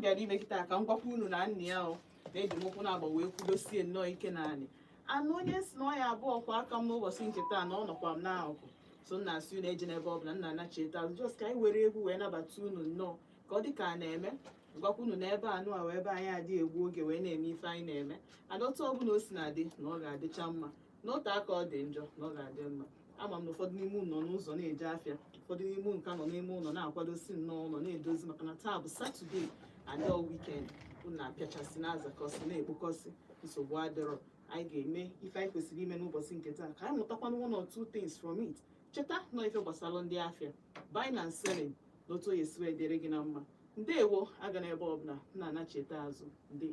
bịara ime kịta ka m gwakwa unu na nna ya na-eji m ụkwụ na-agba wee kwudosie nnọọ ike na anị anụ onye si na ọ ya abụọ kwa aka m n'ụbọchị nke taa na ọ nọkwa m n'akụkụ so nna asị unu eje n'ebe ọbụla nna anachita azụ just ka anyị were egwu wee nabata unu nnọọ ka ọ dị ka a na-eme gwakwa unu na ebe anụ a wee ebe anyị adịghị egbu oge wee na-eme ife anyị na-eme adọta ọbụla o si na-adị na ọ ga-adịcha mma n'otu aka ọ dị njọ na ọ ga-adị mma ama m na ụfọdụ n'ime unu nọ n'ụzọ na-eje afịa ụfọdụ n'ime nka nọ n'ime ụlọ na-akwadosi nnọọ ụlọ na-edozi maka na taa bụ Satọde adọ wikend unu na-apịachasị na-azakọsị na-ekpokọsị nsogbu adịrọ anyị ga-eme ife anyị kwesịrị ime n'ụbọchị nke taa ka anyị mụtakwana one or two things from it cheta nọ ife gbasara ndị afịa buying and selling na otu oyi esi wee dịrị gị na mma ndewo aga n'ebe ọbụla na-anacheta azụ ndị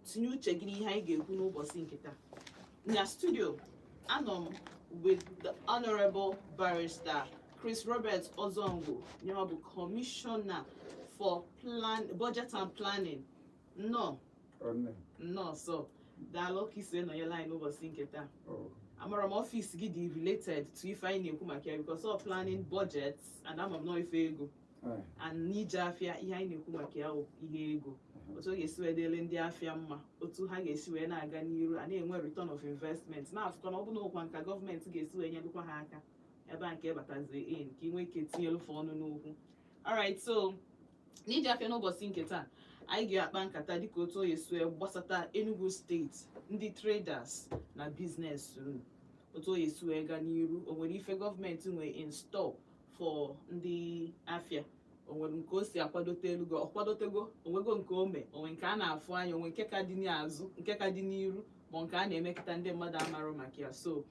tinye uche gị n'ihe anyị ga-ekwu n'ụbọchị nke taa. Na studio anọ m with the Honorable Barrister Chris Robert Ozongwu, bụ Commissioner for Budget and Planning. No, so daalụ ka isi nọ ya line n'ụbọchị nke taa. Amara m ọfịs gị dị related to ife anyị na-ekwu maka ya because of planning budgets and ama m nọ ife ego and n'ije afịa ihe anyị na-ekwu maka ya ihe ego. Otu ọ ga-esi wee dịrị ndị afịa mma, otu ha ga-esi wee na-aga n'iru a na-enwe return of investment na-afụkọ na ọ bụ na ụkwa nka gọọmenti ga-esi wee nyedukwa ha aka ebe a nke bataziri in ka ị nwee ike tinyelụfe ọnụ n'okwu. Alright, so n'ije afịa n'ụbọchị nke taa anyị ga-akpa nkata dịka otu ọ ga-esi wee gbasata Enugu steeti, ndị traders na business otu ọ ga-esi wee gaa n'iru. O nwere ife gọọmenti nwee in store for ndị afịa, o nwere nke o si akwadote elu ọ kwadotego, onwego nke ome, onwe nke a na-afụ anya, onwe nke ka dị n'azụ, nke ka dị n'iru, ma nke a na-emekọta ndị mmadụ amarụ maka ya. So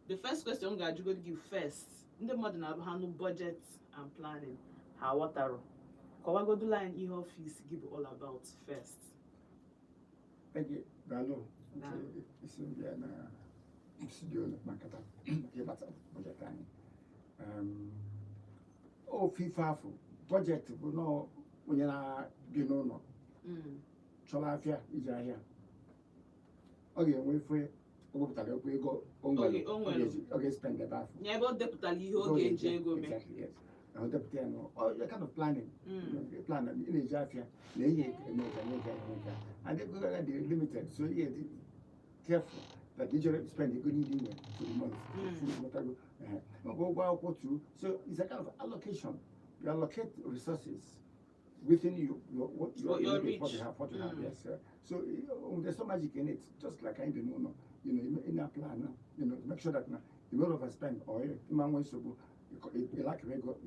the first question ga-ajụgo gị first, ndị mmadụ na-abụ ha nụ budget and planning, ha ghọtarụ. Kọwagodu line ihe ọfịs gị bụ all about first. Thank you. Dalo. Isi mbịa na studio makata ịgbata budget anyị. Ofufe afọ budget bụ nọ onye na-bi n'ụlọ chọrọ afịa iji ahịa, ọ ga-enwe ife o wepụtara okwu ego ọ ga-espend ebe afọ. Ya ebe o depụtara ihe ọ ga-eji ego mee. Now deputy and all kind of planning, plan in the Jafia, and they go at the limited, so yeah, careful that you spend a good evening for the month. So it's a kind of allocation. You allocate resources within you, what you have, yes, sir. So there's so magic in it, just like I don't know, in a plan, make sure that you don't overspend or you like regular of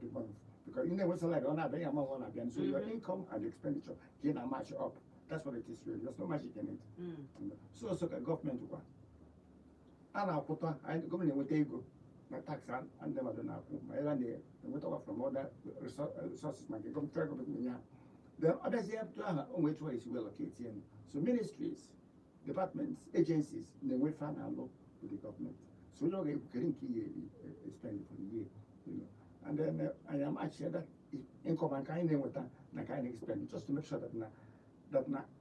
the month because you never select on a amount on again. So your income and expenditure can match up. That's what it is really. There's no magic in it. So a government one. And I'll put on I go in with ego, my tax and them I don't know. My land we talk from other resources my come track of it. The others have to have own which way is well located. So ministries, departments, agencies, they will find a law with the government. So you know, spend for the year, and then I am actually that income and kind of with that kind of expend just to make sure that I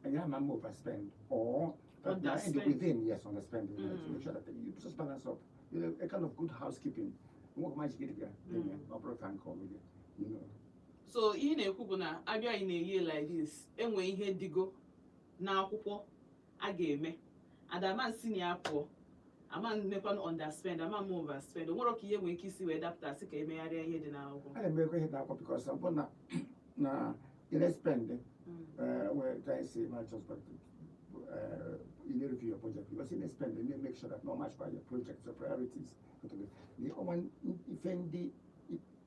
am overspend or that within underspend to make sure that you just balance up, a kind of good housekeeping. What much get So in a kubuna, Abia in a year like this, and when he digo now a game, and a man senior poor. A man make one underspend, a man overspend. What okay you when kissy we adapt as a may area here now? I make it now because I'm gonna in spend where I say my husband in the review of project because in spend they make sure that not much by your projects or priorities. The one if the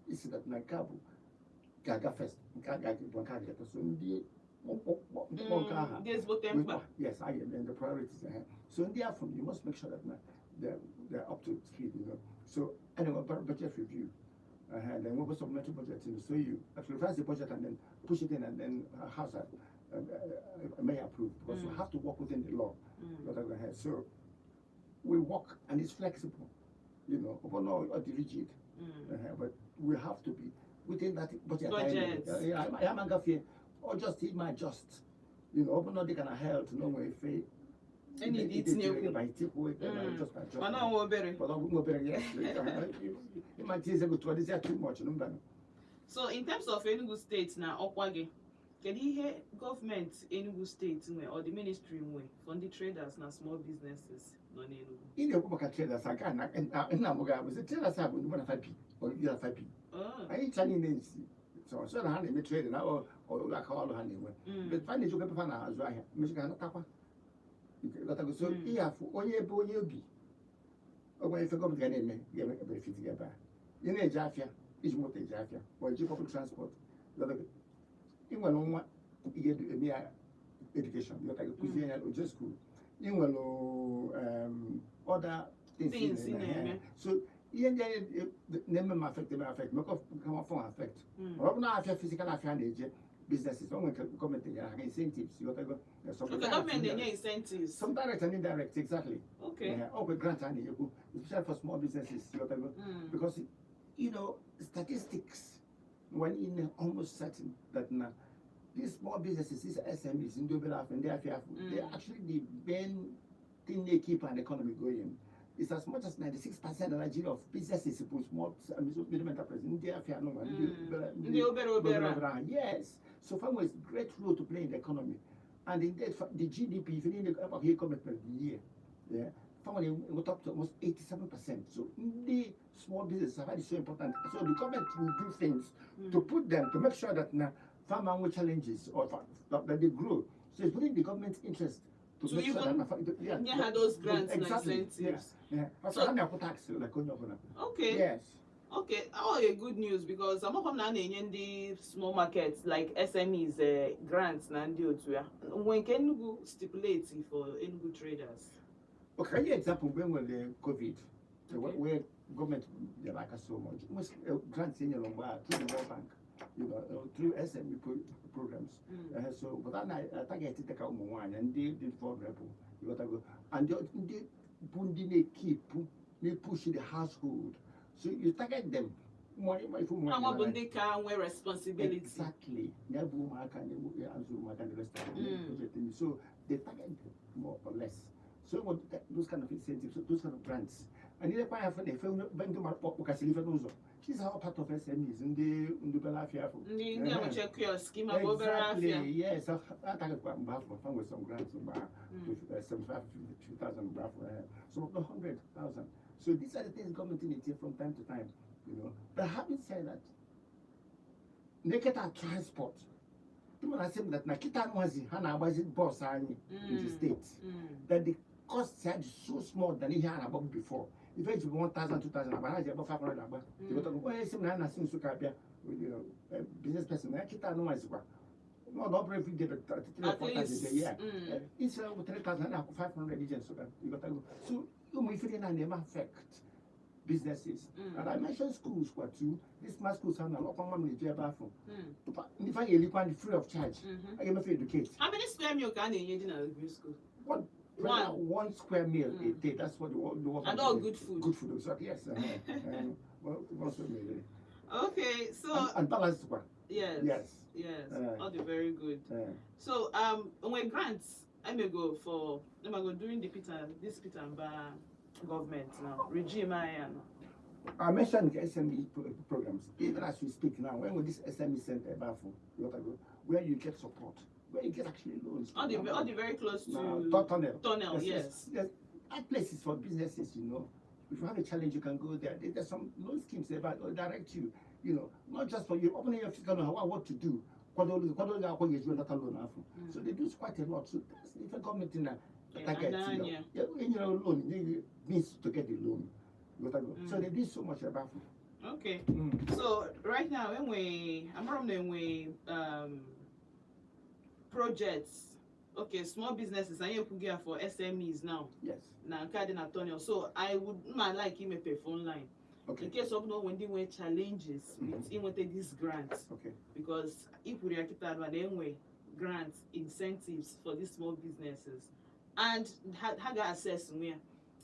is that my cabo gaga first, gaga one can get us in the yes, I am and the priorities ahead. So in the afternoon, you must make sure that they're up to speed, So anyway, budget review. And then what was some budget so you actually revise the budget and then push it in and then House may approve because you have to work within the law. So we work and it's flexible, upon all the rigid. But we have to be within that budget. I am a or just it might just, open all the kind of hell to know where if any it's new by tip away, just by but I will better. But I will better, yes. It might take a good one, is too much. So, in terms of Enugu State now, Okwage, can you hear government Enugu State or the ministry for the traders and small businesses? In the book, traders, I can't, and now was a traders have 5 people or you have 5 people. I ain't telling you. So I had a trade now or like all honey. But finally, you can find out as well. Michigan, so here for one year, boy, you'll be. Oh, if you go to get in, give a benefit together. In a Jafia, is what a Jafia, or public transport. In one, you get a mere education, you're like a cuisine or just school. In one, other things in there. So, the name affect, make off come from affect. Or now, I have physical affair, businesses. When we government incentives, you got to go. Okay, government they need incentives. Some direct and indirect, exactly. Okay. Yeah, or with grant and you, especially for small businesses, you got to go because you know statistics when in almost certain that now these small businesses, these SMEs in Dubai and AFIA, they actually the main thing they keep an economy going. It's as much as 96% of Nigeria of businesses, small medium enterprises, in AFIA, yes. So farmers has great role to play in the economy, and indeed the GDP, if you need the commitment the year, yeah, farmers went up to almost 87%. So the small businesses are so important. So the government will do things to put them to make sure that now farmer with challenges or that they grow. So it's within the government's interest to make sure that those grants exactly, and incentives. Yeah. So, tax like okay. Yes. Okay, all a good news because I'm not now in the small markets like SMEs grants na ndi otu ya. When can you stipulate for Enugu traders? Okay, yeah, example when the COVID, where government they like us so much, most grants in your Lombard through the World Bank, you know, through SME programs. So, but I target to take out one and they did for repo. You got to go and they bundine keep they push the household. So you target them more. They can wear responsibility. Exactly. So they target them more or less. So those kind of incentives, those kind of grants. And if I have a she's our part of SMEs in the Belafia. Exactly. Yes, I target with some grants about 75,000 so 100,000. So these are the things government needs from time to time, you know. But having said that, naked transport. People are saying that Nakita was in boss in the states. That the cost side is so small than he had above before. If it's 1,000, 2,000, about 500 above. You go to business person, Nakita no is what. Not every day, but 3 or 4 times a year. Instead of 3,000, 500 agents. You got to go. So if it never affect businesses. And I mentioned schools too. These smart schools have a lot of money to bathroom. If I get free of charge, I can educate. How many square meal can you use in a school? One square meal a day. That's what the work. And all good food. Good food. So yes. Okay, so and balanced one. Yes. All the very good. So when grants, I may go during this Peter and Barr government now regime I mentioned the SME programs. Even as we speak now, when this SME center where you get support, where you get actually loans. All the very close to tunnel. Yes. That place is for businesses, you know. If you have a challenge, you can go there. There's some loan schemes there that will direct you, you know, not just for you opening your fiscal what to do. So they do quite a lot. So that's if a government in that loan, they needs to get the loan. So they do so much about it. Okay. So right now when we projects, okay, small businesses and you could get for SMEs now. Yes. Now Antonio. So I would like him a pay phone line. Okay. In case of when they were challenges with these grants. Okay. Because if we are grants, incentives for these small businesses and have access where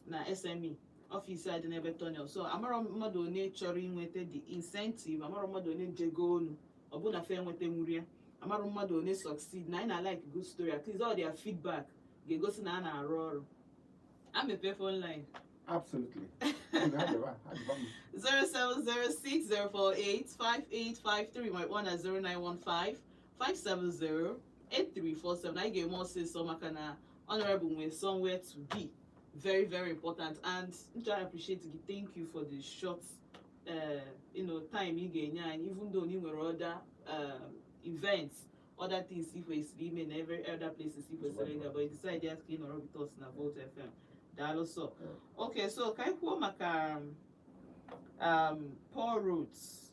na SME office I never tunnel. So I'm choring with the incentive, I'm jegonu, obuna fair with the muria, I'm succeed. I like good story. At least all their feedback. They go to Nana roar. I'm a pay phone line. Absolutely. 07060485853. My one at 0915-570-8347. I get more say so makana honorable with somewhere to be. Very, very important. And I appreciate it. Thank you for the short time you get, and even though you were other events, other things if we stream in every other places if we surrender, but you decided to clean or with us na Vote FM. That also. Okay, so can you maka poor roads?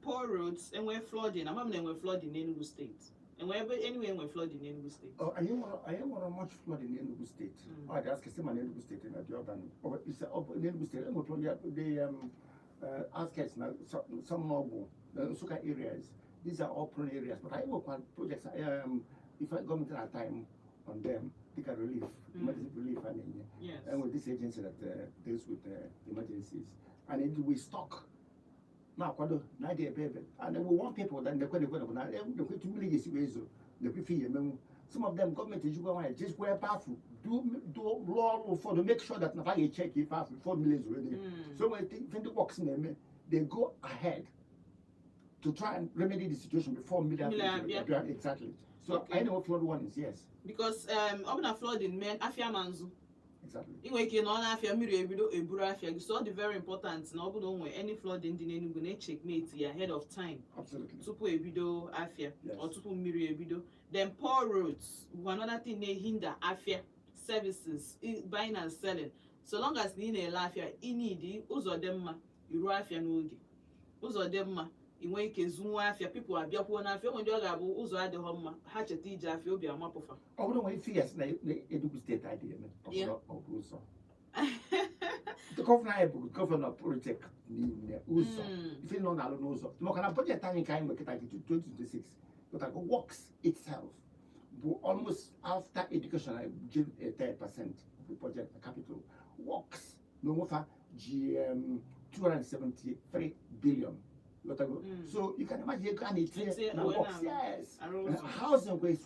Poor roads and we're flooding. I'm we're flooding in Enugu State. And wherever anyway we're flooding in Enugu State. Oh, I don't want much flood in Enugu State. Oh, I ask some in Enugu State in the urban. Oh, it's up in Enugu State. The outskirts now, some noble, the Suka areas. these are all prone areas. But I work on projects. If I government at time on them, they can relief, emergency relief, and with this agency that deals with emergencies, and it we stock. Now, now they baby, and then we want people that they're going to 2 million years. Some of them government is going to just wear powerful, do law for to make sure that now you check if 4 million already. So when the works in them, they go ahead to try and remedy the situation before million. Exactly. So I know flood warnings, yes. Because open flooding men AFIA manzu. Exactly. Inwe ke no na AFIA mmiri ebido eburu AFIA. So the very important na obodo onwe any flooding dị n'Enugu na checkmate ya ahead of time. Absolutely. Tupu ebido AFIA or Yes. tupu mmiri ebido. Then poor roads, another thing they hinder AFIA services, buying and selling. So long as you need AFIA, you need ụzọ dị mma, iru AFIA n'oge. Ụzọ dị mma, inwe ike zuo AFIA, people abịakwuo na AFIA, ndị ọ ga-abụ ụzọ adịghọ mma, ha cheta ije AFIA obi amapụfa. I wouldn't wait fears na Enugu State idea of Uso. The governor project Uso. If you know now Uso, the more budget time kind of 2026, but I go works itself. But almost after education, I give a 30% of the project capital works no more GM 273 billion. So you can imagine you can works, yes. Housing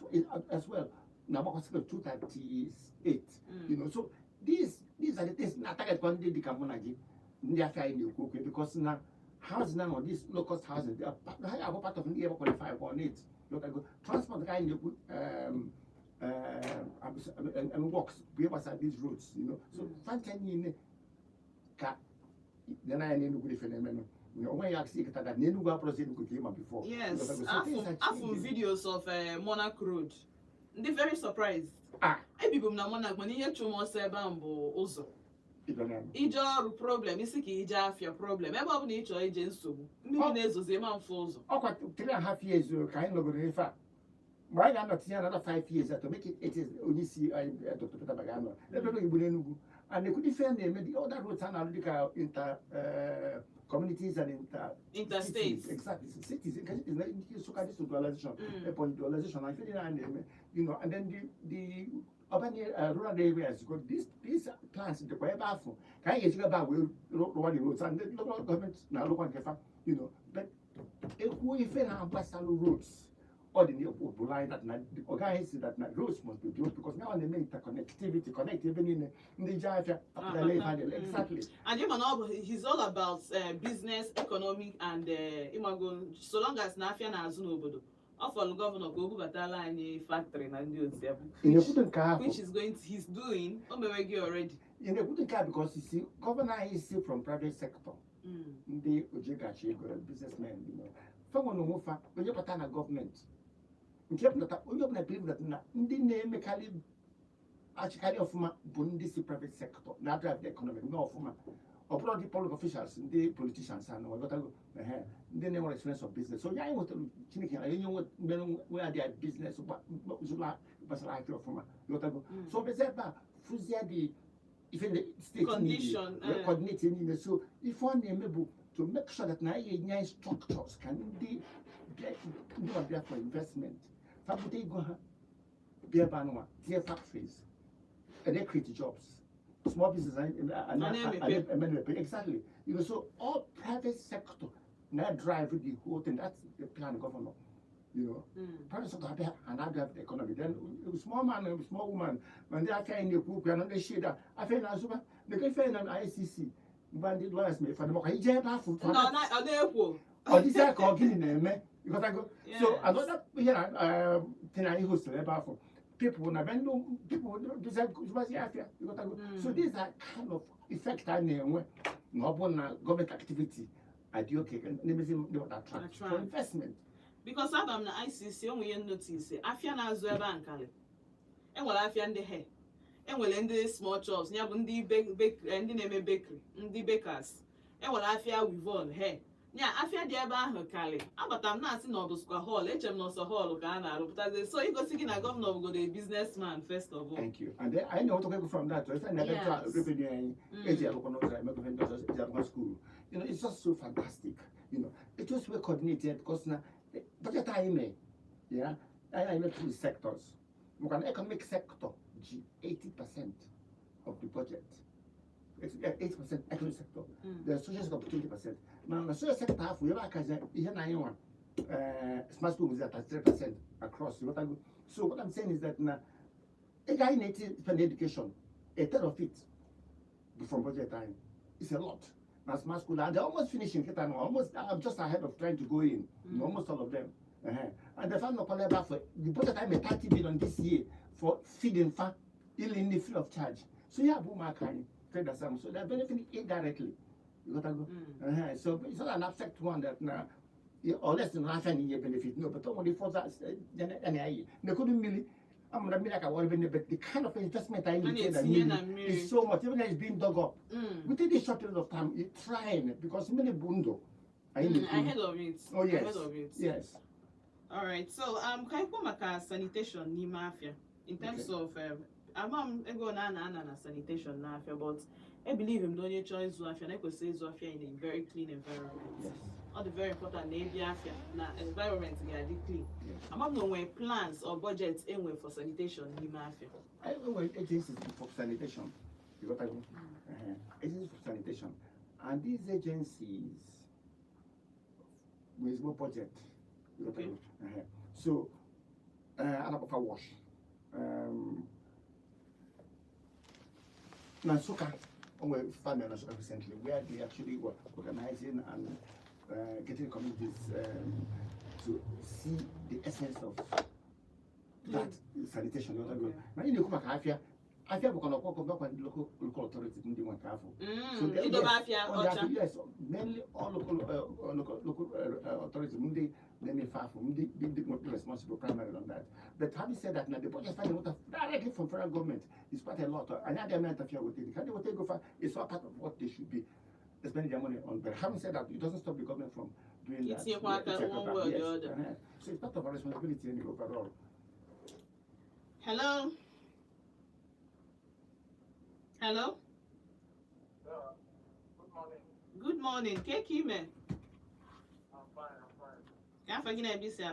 as well. Now works 238. You know, so these are the things not target one day the Camonaji in the affair in the because now housing now these low cost houses they are part of the qualify on it. Transport guy in the and works we have these roads, you know. So fantastic then I need to be phenomenal. You know, when you see that Nenuga process came up before. Yes, I've videos of Monarch Road. They're very surprised. People na Monarch when you hear more sebambo also. Ija problem, isi ki ija AFIA problem. Ebe ọ bụ na ị chọrọ ije nsogbu. Mmiri na-ezozi ema mfe ụzọ. Ọkwa 3.5 years ka anyị nọgoro ife a. Mgbe anyị ga-anọtinye another 5 years to make it is onye isi Dr. Peter Bagano. Ebe Igbo n'Enugu. And they could defend them the other roads and analytical inter communities and interstates. Exactly. Cities it's so kind of dualization, upon dualization, I feel you know, and then the urban rural areas got these plans in the way bathroom. Can you get about road roads and the local government now look on you know, but if we fail our basal roads or the line that the organization that roads must be built because now they make connectivity connect even in the Jaffa exactly. And he's all about business, economic, and so long as Nafia na azụ n'obodo. For the governor go batala any factory na which is he's doing already. In a good car because you see, governor is from private sector. The Ojigachi businessmen, you know. Someone who when you pattern a government. In case that we don't believe that the name actually of my Bundisi private sector, not drive the economy, no of my or the public officials, the politicians and what they never experience of business. So I want to think where their business was like from so the even the state condition coordinating so if one able to make sure that now structures can be there for investment. They go their factories and they create jobs. Small business and exactly. You know, so all private sector now drive the whole thing. That's the plan government. You know, private sector have and I have the economy. Then small man and small woman when they are in the group and they share that. I feel as well. They can find an ICC. Bandit lawyers may find them. He just have to. No, not they or this I call killing them. Because I go. So another here thing I host about for. People so these are kind of effect I know government activity. I do okay that for investment. Because I'm the ICC only notice AFIA na azụ ebe ankale. Enwere AFIA ndị hair. Enwere ndị small shops, nya bụ ndị ndị na-eme bakery, ndị bakers. Enwere AFIA Wivon hair. Yeah, AFIA dị ebe ahụ kali. Abata m na-asị na ọ bụ square hall, echem na ọsọ hall ka a na-arụpụtazi. So you go see na governor go the businessman first of all. Thank you. And then I know what to go from that. So if I never try revenue school, you know, it's just so fantastic. You know, it was well coordinated because now budget time, yeah, I mean two sectors. We can economic sector, 80% of the budget. It's 8% economic sector. The social sector 20%. Now the social sector half we have here 91. Smart school is at 3% across. So what I'm saying is that now a guy needs to spend education, a third of it from budget time. It's a lot. Now smart school, and they're almost finishing it, and I'm just ahead of trying to go in. Almost all of them. And the fund for the budget time 30 billion this year for feeding fat in the free of charge. So you have boom kind trade as so they're benefiting indirectly. You got to go. So it's not an abstract one that now or less than half any year benefit. No, but only for that they couldn't really. I'm not like I want to but the kind of investment I need is so much, even though it's being dug up. Within this short period of time, you're trying because many bundo. Ahead of it. Oh yes. Ahead of it. Yes. All right. So can you come back sanitation ni mafia in terms of I'm going na sanitation na afia, but I believe him don't choice afia na say afia in a very clean environment. Yes. All the very important na afia na environment get clean. Yes. I'm not when plans or budgets anyway for sanitation ni mafia. I know agencies for sanitation. You got to go. Agencies for sanitation, and these agencies with more budget. You got to go. So, I'm about to wash. Nasuka, we found Nasuka recently, where they actually were organizing and getting communities to see the essence of that sanitation. Now, in the AFIA, AFIA will come back when local authorities need one careful. So yes, mainly all local authorities. Let me far from the responsible primary on that. But having said that, now the budget funding directly from federal government is quite a lot. And the amount of with it. Can they will take over is all part of what they should be spending their money on. But having said that, it doesn't stop the government from doing that. It's one way or the other. So it's part of our responsibility in the overall. Hello? Hello? Good morning. Kekime. I'm fine. I'm fine.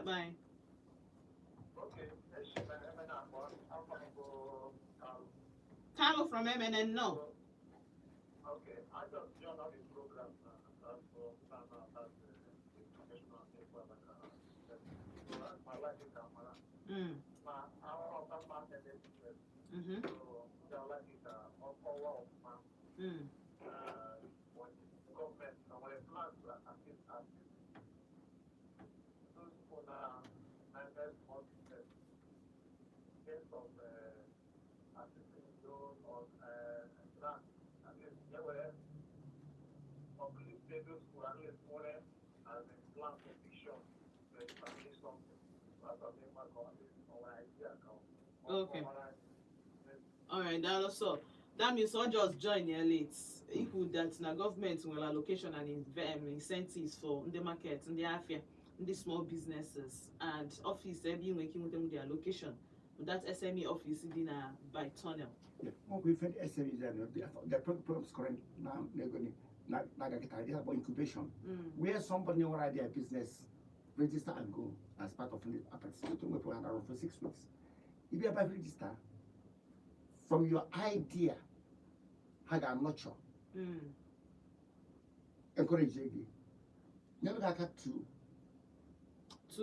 Bye. Okay. Carlo from MNN, no. Okay. I just joined all the programs as for professional so that's my life in Kamala. I want to start business. So I like it all power of man. When the government and when the plans are assist those people that are small business in terms of assisting those on land, at least they were completely those who are at least more as a plan for vision to establish something. That's what they might call it our idea account. Okay. All right, that means I just join here late. Equal that na government will allocation and incentives for the market and the AFIA, the small businesses and office being working with them with the allocation. That SME office in by tunnel. Yeah, we find SMEs the programs current now they're going like idea about incubation, where somebody already a business register and go as part of the participate for 6 weeks. If you have register from your idea, how to nurture, encourage you. Never got to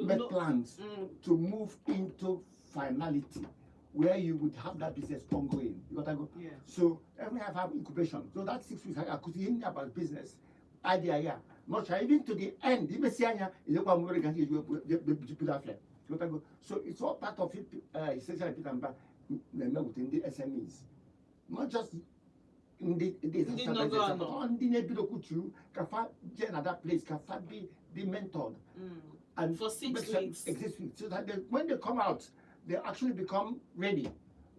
make plans to move into finality where you would have that business ongoing. You got to go. Yeah. So every have incubation. So that 6 weeks I could think about business idea, yeah. Not sure even to the end. Even see is so it's all part of it. Essentially, within the SMEs, not just in the but on the neighborhood too. Can another place can be mentored and for 6 weeks. So that when they come out, they actually become ready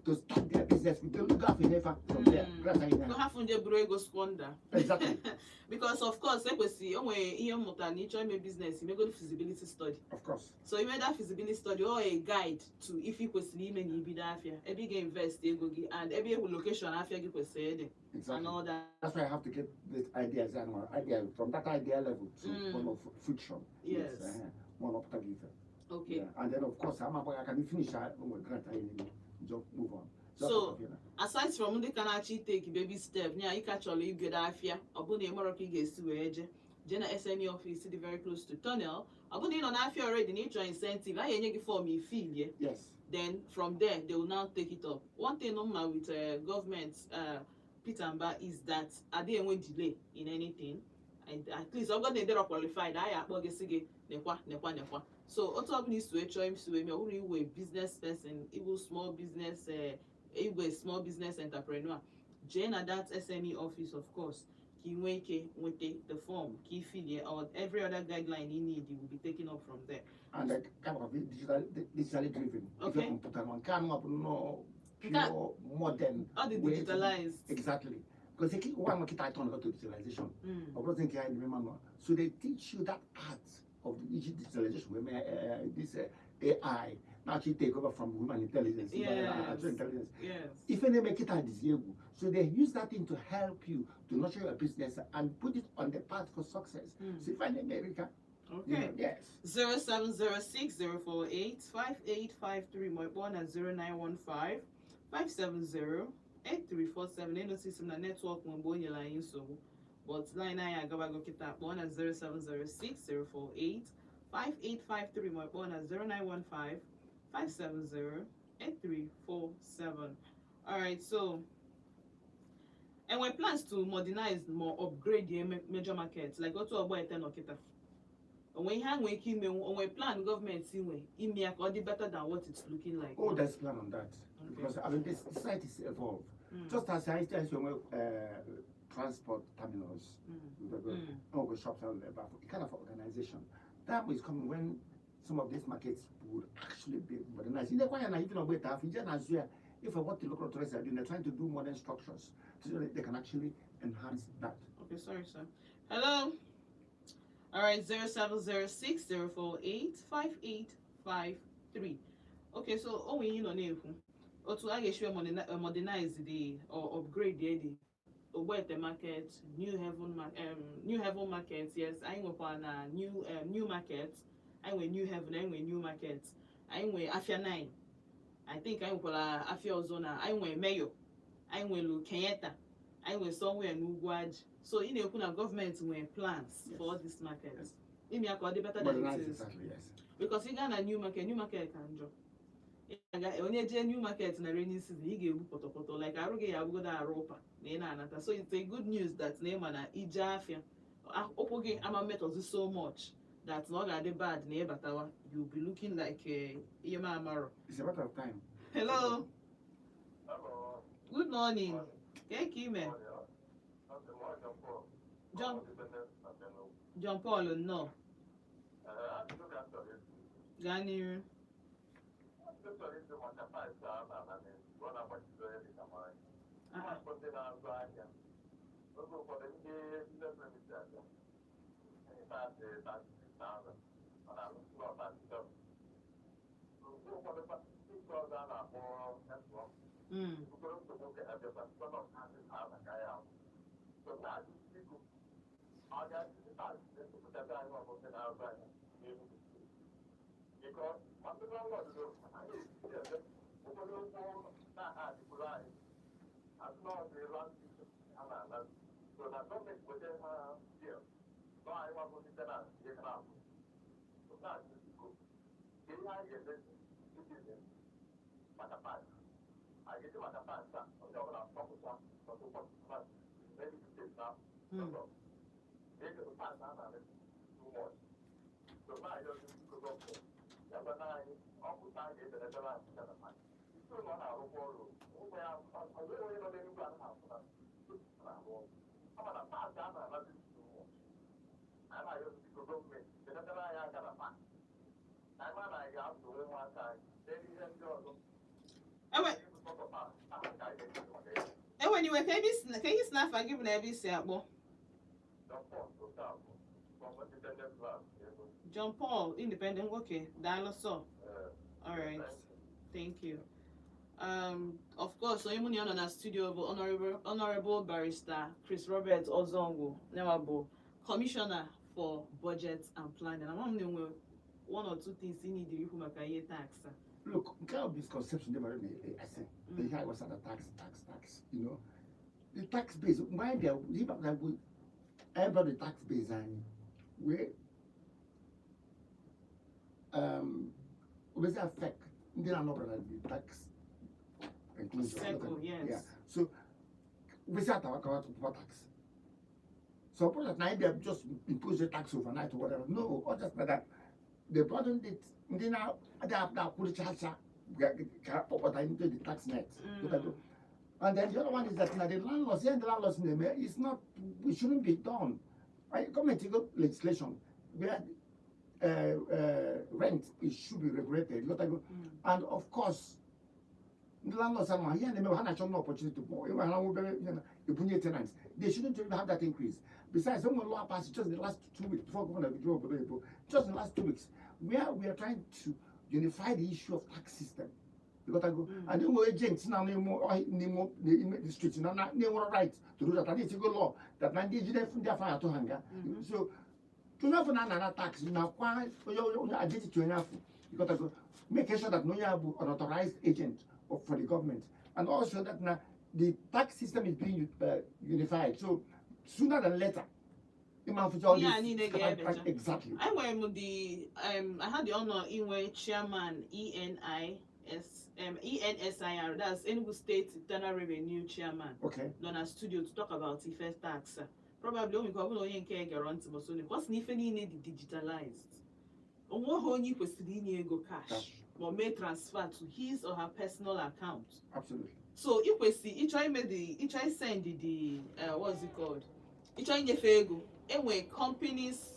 to start their business. We don't go from there. You have to go squander. Exactly. Because of course, we see when business, you may go to feasibility study. Of course. So you made that feasibility study or a guide to if you could see many be every invest and every location after you could say exactly. And all that. That's why I have to get this idea from that idea level to one of friction. Yes. one up to give. Okay. Yeah. And then of course, I can finish when we grant I just move on. So, aside from ndị ka na-achọ take baby step, nya ị ka chọrọ igodo afịa, ọ bụ na ị mara ka ị ga-esi wee je na SME office dị very close to tunnel. Ọ bụ na ị nọ n'afịa already na ịchọ incentive, a ga-enye gị form ifilie. Yes. Then from there, they will now take it up. One thing normal with government, Peter and Barr, is that they won't delay in anything. And at least I'm going to qualified. I am going to say nekwa. So, what up needs to a business person, even small business, a small business entrepreneur. Jane at that SME office, of course. Will take the form, key figure, or every other guideline you need, you will be taken up from there. And like kind of digitally driven. Okay. If you computer one can no pure modern. All the way to- digitalized. Exactly. Because they keep one market I turn to digitalization. I don't think I remember. So they teach you that art of the digitalization where this AI now actually take over from human intelligence, artificial intelligence. Yes. If they make it disabled, so they use that thing to help you to nurture your business and put it on the path for success. So if in America, Okay. yes. 0706 048 5853. My phone at 0915 570 8347. Ain't no system na network when boy line so. But line I go kita phone at 0706 048 5853. My phone at 0915 570 8347. All right, so and we plans to modernize more upgrade the major markets like go to about 10 or kita. When we plan government see better than what it's looking like. Oh, there's plan on that. Okay. Because I mean this site is evolved. Just as I transport terminals, shops and kind of organization. That is coming when some of these markets would actually be modernized. In the quiet and even away if I want to look at the rest of they're trying to do modern structures so that they can actually enhance that. Okay, sorry, sir. Hello. All right, 0706 048 5853. Okay, so we to I guess modernize the or upgrade the market, New Haven market, yes, I will plan a new market, I will New Haven, I will new market, I will AFIA 9. I think I will AFIA Ozona, I will Mayo, I will Kenyatta, I will somewhere in Ugwaj. So in the government will plans for all these markets. In the better than it is. Exactly, yes. Because you got a new market can job. Only a new market in a rainy season, you get poto like I go to Europa. So it's a good news that name and IJE. Okay, I'm met us so much that's not a bad neighbor. You'll be looking like a Yama Amaro. It's a matter of time. Hello. Hello. Good morning. Thank you, man. John Paul, no. Gani. Anyway, can you snap and give an every sample? John Paul, independent, okay. Dinosaur. All right. Thank you. Of course, so even on our studio of Honorable Barrister Chris Robert Ozongwu, Commissioner for Budget and Planning. I'm one or two things you need to make a tax. Look, kind of misconception never really, I say. The guy was at the tax. You know, the tax base. Why they leave up that would ever the tax base and where was affect they are not the tax inclusion. Circle, yes. Yeah. So we set our tax. So suppose that now they have just imposed the tax overnight or whatever. No, or just like that. They brought in it. They now put the charge what I into the tax net. And then the other one is that now the landlords here and the landlords in the it's not, it shouldn't be done. Government legislation where rent it should be regulated. And of course, the landlords are here and they have an opportunity to tenants. They shouldn't even have that increase. Besides, some law passed just the last 2 weeks before going to withdraw, just the last 2 weeks, where we are trying to unify the issue of tax system. Because I go and the more agents now the streets now right to do that. And it's a good law that now they are fire to hunger. So to have another tax now quite identity to enough because I go make sure that no you have an authorized agent for the government, and also that now the tax system is being unified. So sooner than later. Exactly. I went the I had the honor in chairman ENSIR, that's Enugu State Internal Revenue Chairman. Okay. On a studio to talk about effect tax. Probably only government only can guarantee but so because if any need digitalized. On what whole new question go cash or make transfer to his or her personal account. Absolutely. So if we see each I made the each I send the what's it called? Each I go and when companies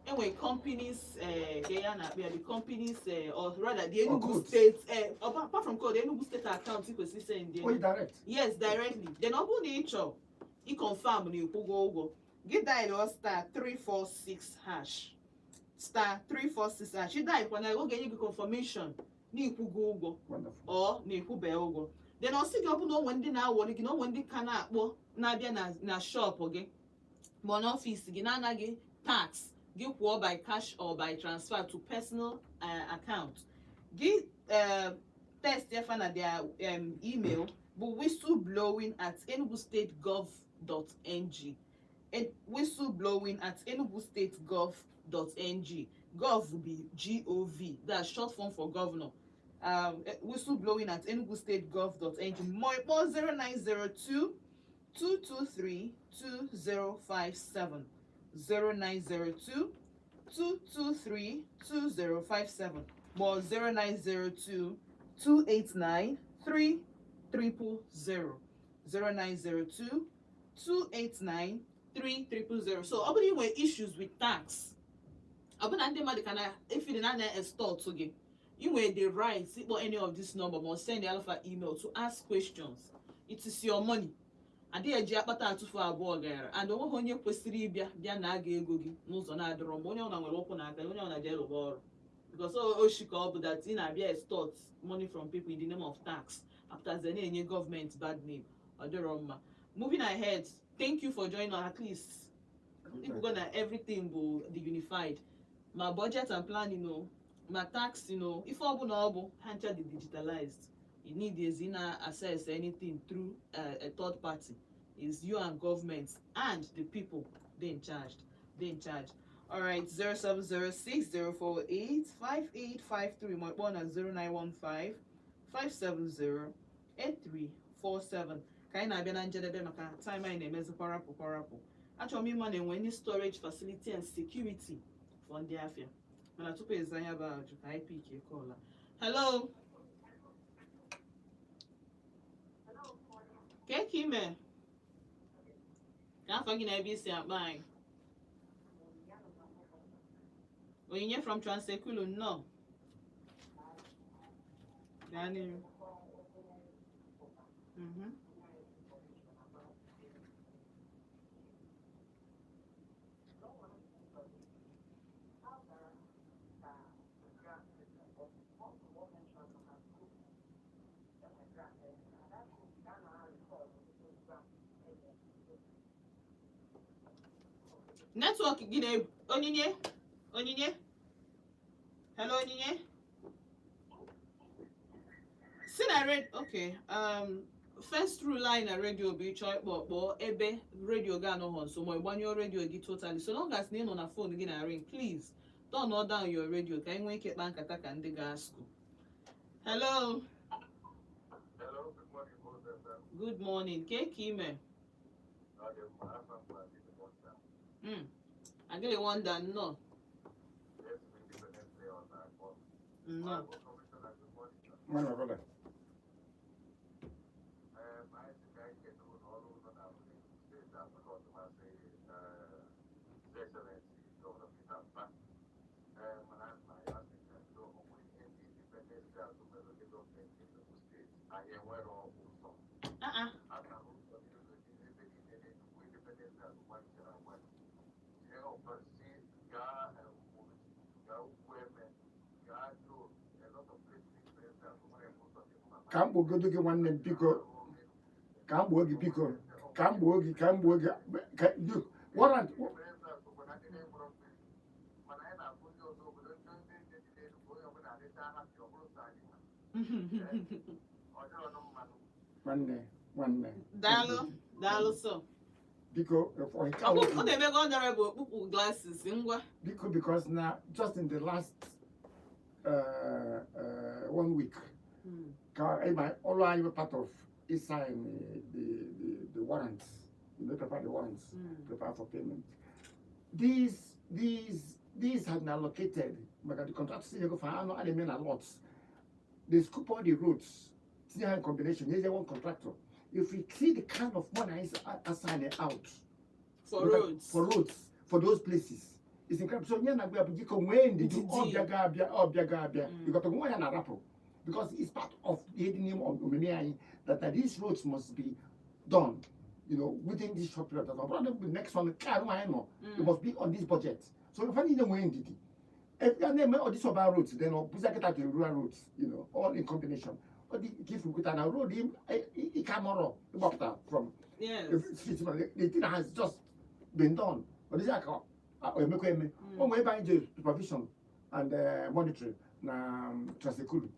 the companies or rather the Enugu State apart from code the Enugu State account you could send the direct. Yes, directly. Then open nature you confirm you go get dial star 346 hash star 346 hash you die when I go get you confirmation ni go or ni be then also you open no when they now want you know when they can na bia na shop again mon office gi na gi tax give by cash or by transfer to personal account. Give test their email but whistleblowing@enugustate.gov.ng and whistleblowing@enugustate.gov.ng. Gov will be GOV, that's short form for governor. Whistleblowing@enugustate.gov.ng. More 0902 223 2057. 0902 223 2057 more 0902 289 3000 0902 289 3000. So obviously when issues with tax if you didn't install to you were the right or any of this number must send the alpha email to ask questions. It is your money. And they are pata to for a burger, and the one you kwesiri bia na aga ego gi n'ụzọ na-adịrọ mgbe onye ọ na-nwere ụkwụ n'aka onye ọ na-eje lụba ọrụ because o shika ọ bụ that ị na-abịa extort money from people in the name of tax after they na-enye government bad name ọ dịrọ mma. Moving ahead, thank you for joining us. At least people gonna everything will be unified. My budget and plan, my tax, if all bụ hancha the digitalized. You need is access anything through a third party. Is you and government and the people they in charge. All right, 0706 048 5853. My phone at 0915 570 8347. Kaina Benanjebe Maka time I name as a parapo. Actually, money when you storage facility and security for the AFIA. When I took a Zanya about IPK caller. Hello. Kime. Can't forget ABC at mine. When you're from Transeculo, no. Danny. Network, Onyinye. Hello, Nyinye. See na red. Okay. First rule line na radio be choi kpọkpọ ebe radio ga no hon so mo igbanyo radio gị totally. So long as na na phone gị na ring, please turn down your radio ka enwe ike kpa nkata ka ndị ga school. Hello. Hello, good morning, both of them. Good morning. Ke ime? I get a wonder no. Yes, Independence Day on that one. No. Commissioner, good morning, sir. My brother. I think I get to know all of that. State that because I say, Excellency, Governor Peter Pan. When I my assistant, so we Independence Day to the government in the state. I am aware of some. Ka m gbogodo gị nwanne m biko ka m gboo gị biko ka m gboo gị warrant nwanne Daalụ so. biko Ọ na-eme gị honorable okpukpu glasses ngwa. biko because now just in the last 1 week all I were part of is sign the warrants, prepare the warrants, prepare for payment. These have been allocated, but the contractors go for annual element a lot. They scoop all the roads, see how in combination, here's one contractor. If we see the kind of money is assigned out For roads. For those places, it's incredible. So yeah, when did you you got to go and rapport. Because it's part of the name of Omeniai that these roads must be done, within this short period of time. The next one, it must be on this budget. So if I need a way in if you name all these urban roads, then we get out to rural roads, all in combination. Or the give you a road, it come from the thing has just been done. But this is one way by supervision and monitoring Trasekulu.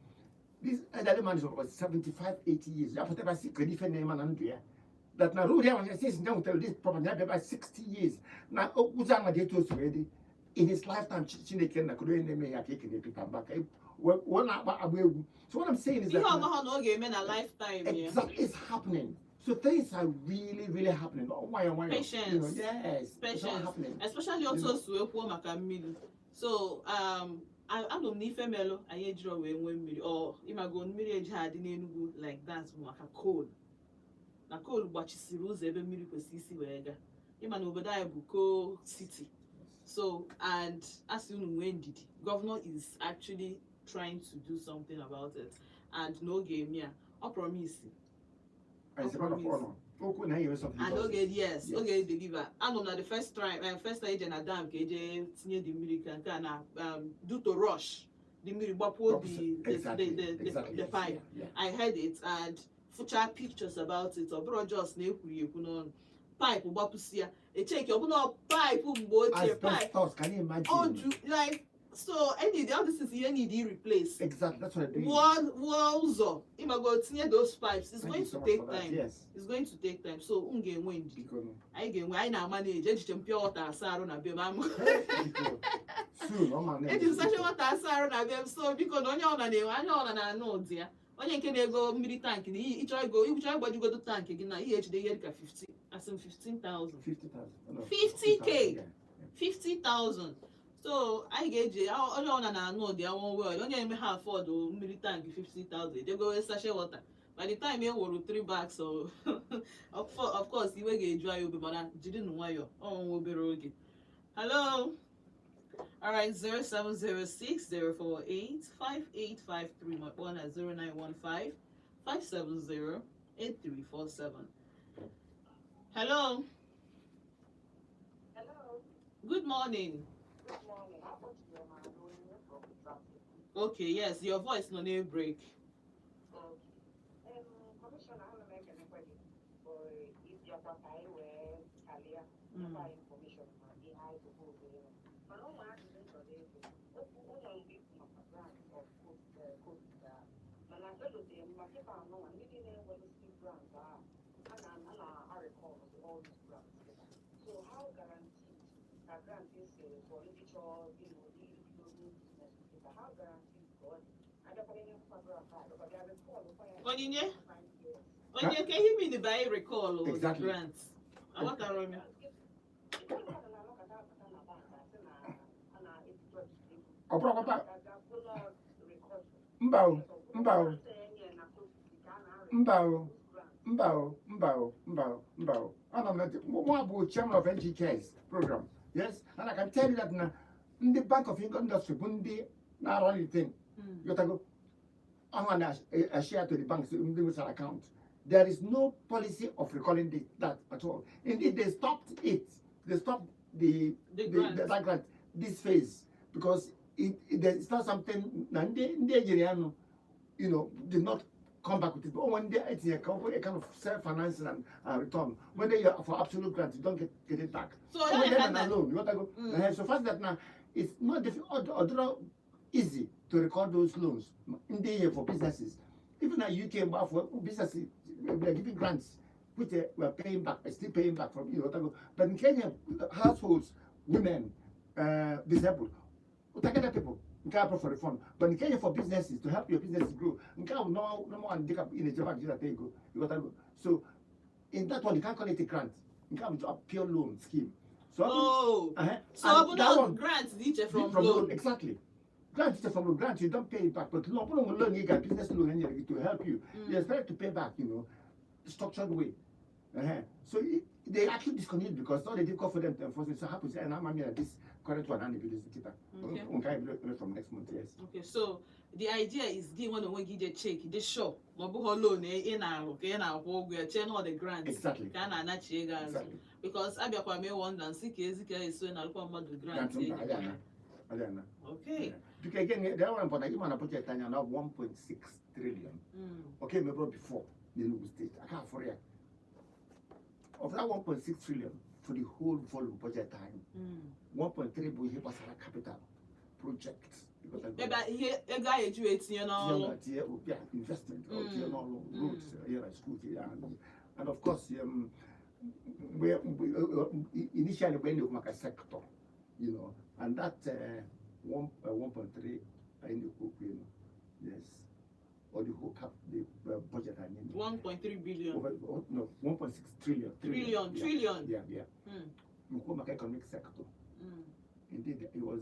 This elderly man is about 75, 80 years. You have to see different name and Andrea. That now road here says now tell this property about 60 years. Now Uzanga Jetos already in his lifetime Chineke na could name me a cake in the people back. So what I'm saying is that a lifetime. Exactly, it's happening. So things are really, really happening. Why? Patience. Yes. It's all happening. Especially also so I'm n'ife melo anyị ejiro wee nwee mmiri or ịmago mmiri eji adị n'Enugu like that maka coal na coal gbachisiri ụzọ ebe mmiri kwesịrị isi wee gaa ịma na obodo anyị bụ coal city so and as unu nwee ndidi governor is actually trying to do something about it and n'oge eme ya ọ promise It's a matter of honor. And yes, okay, deliver. I know that the first time agent Adam KJ tinye the miracle na due to rush the miracle the pipe. Yeah. I heard it and future pictures about it. Or just na ekwuru no pipe gbapusia. E check your pipe mgbe pipe. Can you imagine? Oh, like so any the other things you need to replace. Exactly, that's what I do. Walls up. If I go near those pipes, it's going to take time. Yes. It's going to take time. So unge wind. I get why now manage pure water saro na be mam. Soon, no man. It is such water saro na be so because onye na no dia. Onye nke na-ego mmiri tank na ịchọ gbajugo the tank gị na ihe ejide ihe ka 50 as in 15,000. 50K. 50,000. So I get onye ọna na anụ dị awon well onye eme ha afford mmiri tank 50,000 they go sachet water by the time you were 3 bags so of course iwe ga-eju ayo be mana jiri nu nwayo onwe obere oge. Hello. All right, 0706-048-5853. My phone at 0915-570-8347. Hello. Hello. Good morning. Good morning. I want to know my lawyer from traffic. Okay, yes, your voice no need break. Okay. Commissioner, I want to make an inquiry for if you're what I wear, Kalia, information about the high to go there. But no one is in the day. Makipa no one didn't know what the grants are. And I recall all these grants. So how guaranteed that grant is for individual, business? How guaranteed God? I don't know but they are recall. Onyinye? Onyinye, can you mean by recall or Exactly. grants? And what are you? I'm chairman of NGK's program. Yes, and I can tell you that now, in the Bank of England industry, Bundi, not only thing, you go, I'm gonna share to the bank's individual account. There is no policy of recalling that at all. Indeed, they stopped it. They stopped that grant this phase because it's not something. You know, did not come back with it. But when it's a kind of self-financing and return. When they are for absolute grant, you don't get it back. So when they're an alone, you want to go. So fast that now, it's not difficult or easy to record those loans in the year for businesses. Even at UK, for businesses, we are giving grants, which we are paying back, still paying back from you. But in Kenya, households, women, disabled, people. You can't apply for reform. But in Kenya, for businesses, to help your business grow, you can't no more take up in a job that they go. You got to go. So in that one, you can't collect a grant. You can't do a pure loan scheme. So so that one grants from loan. Exactly. Grant is from loan. Grant you don't pay it back, but loan you get business loan to help you. You expect to pay back, you know, structured way. So they actually discontinued because now they didn't call for them to enforce it. So happens and I'm this current one and okay. From next month, yes. Okay, so the idea is give one give the check, the show, loan in all the grants. Exactly. Exactly. Because I be one and see is so grant. Okay. Because again, there one point even a budget now 1.6 trillion. Okay, maybe before the Enugu state. I can't for it. Of that 1.6 trillion for the whole volume budget time, 1.3 billion was a capital project. Investment, roads, schools, and of course, we initially went to make a sector, you know, and that 1.3 in the group, you know, yes. Or the whole the budget, I mean. 1.3 billion. No, 1.6 trillion. Trillion. Yeah. Mukoma economic sector. Indeed, it was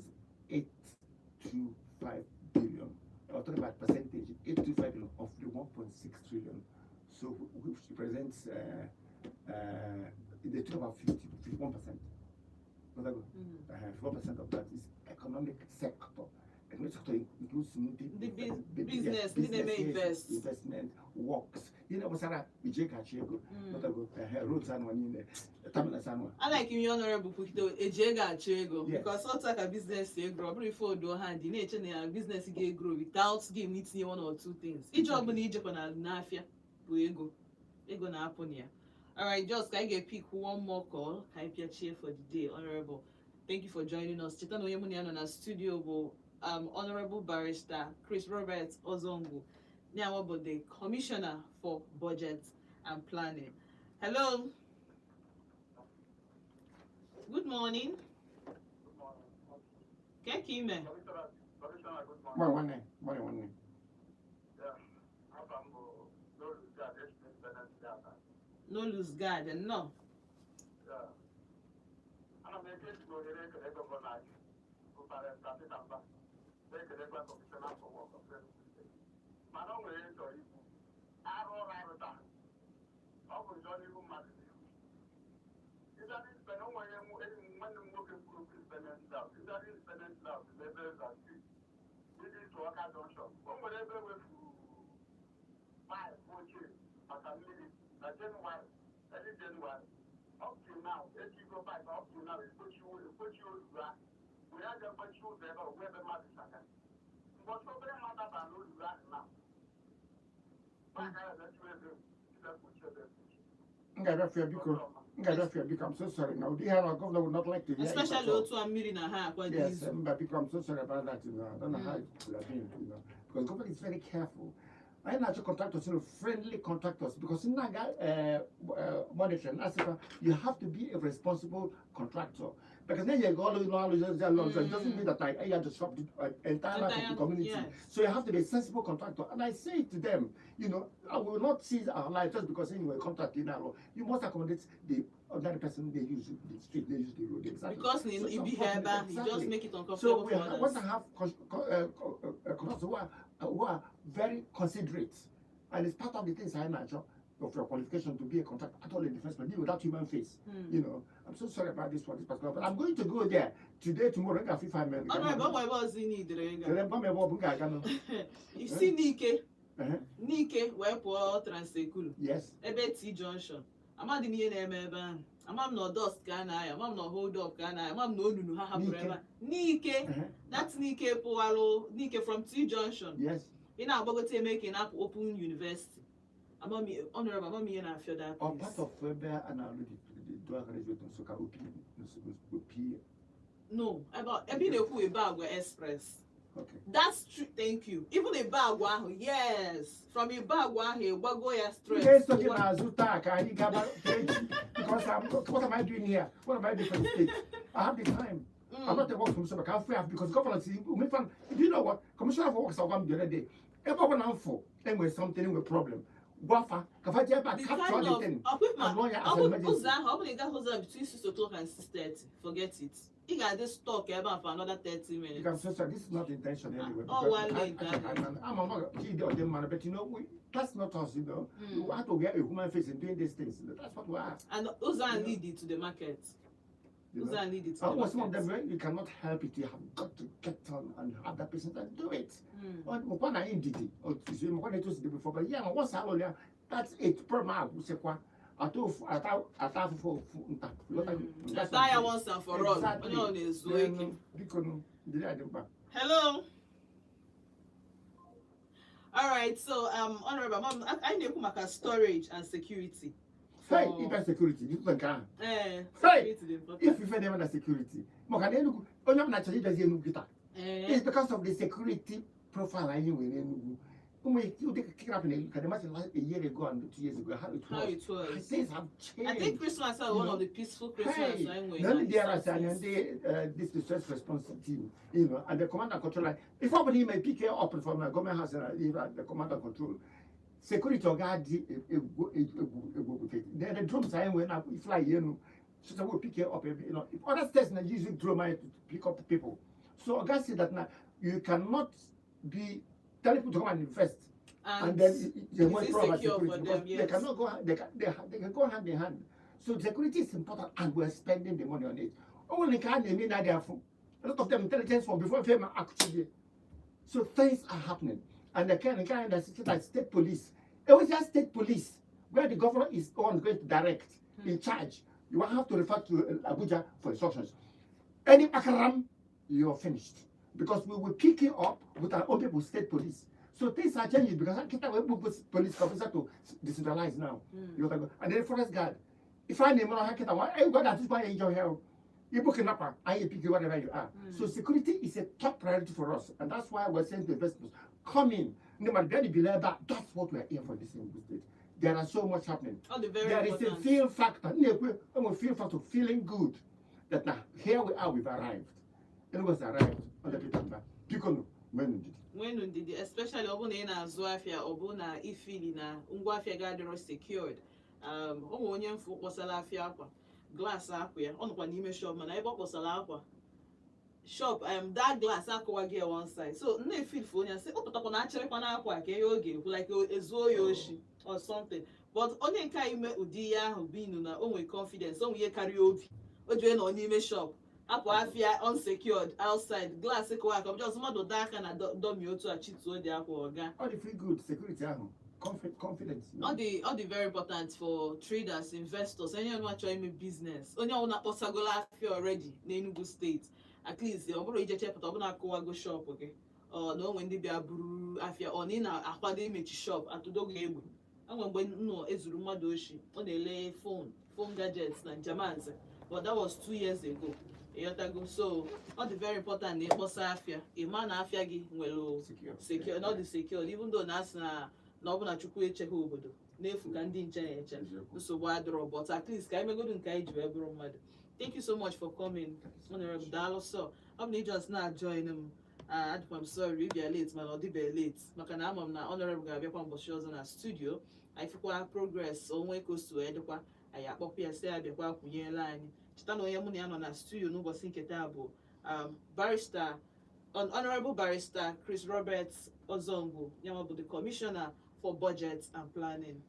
825 billion. I was talking about percentage, 825 billion of the 1.6 trillion. So, which represents the total about 51%. 4% of that is economic sector. Economic sector includes the business, investment, works. You know, roads and one I like you, Honorable Pukito, Ejega Chego, because all type of business grow before do hand in nature and business grow without giving it one or two things. Each job in Egypt and AFIA, we go na happen here. All right, just can I get pick one more call? Can I cheer for the day, Honorable? Thank you for joining us. Chitano Yemuniano in our studio, Honorable Barrister Chris Roberts Ozongwu, now about the Commissioner for Budget and Planning. Hello. Good morning. Kekime. Morning. No lose guard and no. Up to now, if you go back up to now, it puts you back. We are going to put you there, but we're the matter second. But so very much about losing that now. I'm so sorry. Now, the governor would not like to hear. Especially also a million and a half. Yes, but I'm so sorry about that. You know, I don't know how it could have been. You know, because government is very careful. I natural contractors, friendly contractors, because in monitoring, you have to be a responsible contractor. Because then you go all it doesn't mean that I disrupt the entire life of the community. Yes. So you have to be a sensible contractor. And I say to them, I will not seize our life just because you contract in our law. You must accommodate the ordinary person they use the street, they use the road. Exactly. Because you just make it uncomfortable So we for others. want to have contractors who are very considerate, and it's part of the things I natural of your qualification to be a contractor at all in the first place, without human face. I'm so sorry about this one, this particular, but I'm going to go there today, tomorrow. I 5 minutes. You see Nike wee pụọ Transekulu. Yes. Ebe T Junction. Amadị m ihe na-eme ebe ahụ. Ama m na dust ka a na-aya, ama m na hold up ka a na-aya, ama m na onunu ha hapụrụ ebe a. Nike, that's Nike pụwalụ, Nike from T Junction. Yes. Ị na-agbagote eme ka ị na-apụ Open University. Honorable, ama m ihe na-afịọ that Or place. part of where and already the dual graduate so can OP. No, about ebe na-ekwu ebe Agwa Express. Okay. That's true. Thank you. Even a bag ahụ, yes. From a bag ahụ, gbago ya straight. Yes, okay, because what am I doing here? What am I doing for the state? I have the time. I'm not a work commissioner, but I'm free because governance. If you know what, Commissioner for Works I won the other day. Ever when I'm for, anyway, something with problem. Wafa, capture back, capture the thing. Between 6 o'clock and 6:30. Forget it. You got this talk about for another 30 minutes. You can say, sir, this is not intention anyway. Oh, well, I'm not the man, but that's not us, We have to wear a human face and doing these things. That's what we are. And Ozan lead it to the market. Ozan lead it to the market. Some of them, you cannot help it. You have got to get on and have that person and do it. When I did it, when it was before, but yeah, once I learned that's it. Per month, we say what? That's once and for all. Hello. All right, so Honorable Mom, I know about storage and security. Hey, even security, you can can. Hey, if you find them under security, it's because of the security profile I knew in you take up in can imagine like a year ago and 2 years ago how it was. Things have changed. I think Christmas is one of the peaceful Christmas. There are this distress response team, and the command and control. If somebody may pick her up from the government house and the command and control, security guard the drones I when I fly, so will pick her up. If other states are using drone to pick up people. So I guess that now you cannot be telling people to come and invest, and then they want to provide security because they cannot go. They can go hand in hand. So security is important, and we're spending the money on it. Only can they mean that they are a lot of them intelligence from before fame actually. So things are happening, and the kind that state police. It was just state police where the governor is going to direct in charge. You will have to refer to Abuja for instructions. Any akaram, you're finished. Because we will pick you up with our own people, state police. So things are changing because I can't put police officer to decentralize now. And then forest guard. If I name I can't got that is why I enjoy help. You book an upper, I pick you whatever you are. So security is a top priority for us. And that's why we're saying to investors, come in. No matter where you believe that, that's what we're here for this in the state. There are so much happening. There is a feel factor. A feel factor, feeling good that now here we are, we've arrived. It was arrived on the people when did especially obuna na azụ afia obuna ifili na ngwa afia ga-adịrọ secured. Onye mfu kpọsala afia akwa glass akwa ya ọ nọkwa n'ime shop mana ebe ọ kpọsala akwa shop that glass akụwaghị one side so nne feel for onye sị ọpụtakwa na achịrịkwa na akwa ka ihe oge like ezuo ya oshi or something but onye nke ime ụdị ya ahụ binu na o nwere confidence o nwere karịa obi o jee nọ n'ime shop Apple Afia unsecured outside glass just mmadụ daa aka na domi otu a chituo dị akwa ọga. All the free good security ahụ confidence. All the very important for traders, investors, anyone who try make business. Onye ọbụla kpọsagola afia already na Enugu State. At least ọ bụrụ ije chepụta ọbụla akụwago shop okay. Na onwe ndị bịa buru afia ọ na ị na-akwado imechi shop atụdogo egbe. Enwe mgbe nnọọ ezuru mmadụ oshi ọ na-ele phone gadgets na Njamanze. But that was 2 years ago. So all the very important na ịkpọsa afia ịma na afia gị nwere secure not the secured even though that's na na ọ bụ na Chukwu echeghị obodo n'efu ka ndị nche na-eche nsogbu adịrọ, but at least ka anyị megodo nke anyị ji wee bụrụ mmadụ. Thank you so much for coming, Honorable. Daalụ sọ. Ọ bụ na ị just na-join m, adịkwa m sorry ịbịa late mana ọ dịbe late maka na ama m na Honorable ga-abịakwa mbọchị ọzọ na studio. Anyị fụkwa progress onwe ka o si wee dịkwa, anyị akpọkwa ya sị ya bịakwa kwụnyela anyị. Cheta na onye mụ na ya nọ na studio n'ụbọchị nke taa bụ barrister, Honorable Barrister Chris Robert Ozongwu, ya bụ the Commissioner for Budget and Planning.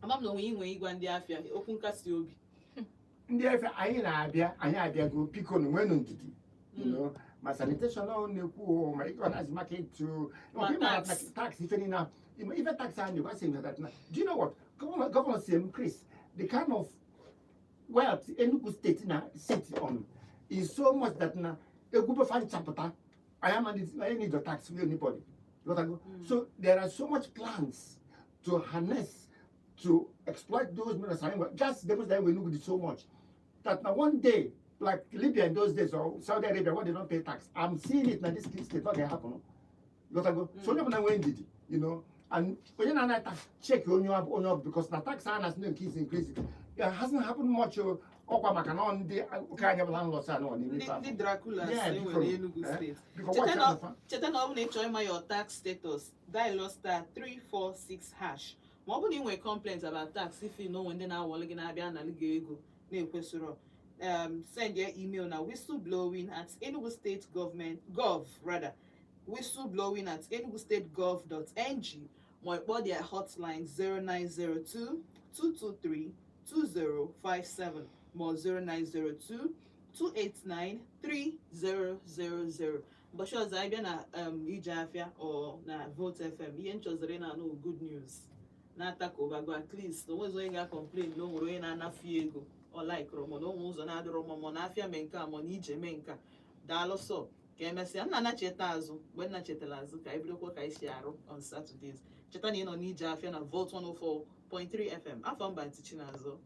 Ama m na onwe inwe ịgwa ndị afịa okwu nkasi obi. Ndị afịa anyị abịago biko na nwenu ndidi, ma sanitation na-ekwu ma economic market to tax if any now even tax and you saying that now. Do you know what governor say increase the kind of wealth Enugu state now city on is so much that now a group of chapter I need the tax for anybody. So there are so much plans to harness to exploit those minerals. Just demonstrate we know so much that now one day, like Libya in those days or Saudi Arabia, when they don't pay tax, I'm seeing it now. This state not gonna happen. So never when did it, and when you check on your because the tax has no keeps increasing. It hasn't happened much. Ndị Dracula enwere Enugu State. Cheta na ọ bụ na ị chọọ ịma your tax status, dial star 346#. Ma ọ bụ na ị nwere complaints about tax, if you know when ndị na-awọlụ gị na-abịa analụ gị ego na-ekwesịrọ, send your email na whistleblowing@enugustategov.ng, ma ịkpọ their hotline 0902-223-2057 ma 0902-289-3000. Mbọchị ọzọ anyị bịa na ije afịa or na Vote FM, ihe nchọziri na anụ good news na-ata ka ụbago, at least onwezi onye ga-complain na o nwere onye na-anafu ego ọ laikụrụ ma na onwe ụzọ na-adịrọ mma ma na afịa mee nke a ma na ije mee nke a. Daalụ sọ, ka emesịa nna nacheta azụ mgbe nna chetara azụ ka anyị bidokwa ka anyị si arụ on Saturdays. Cheta na ị nọ n'ije afịa na Vote 104.3 FM. Afọ mba Ntichi n'azụ.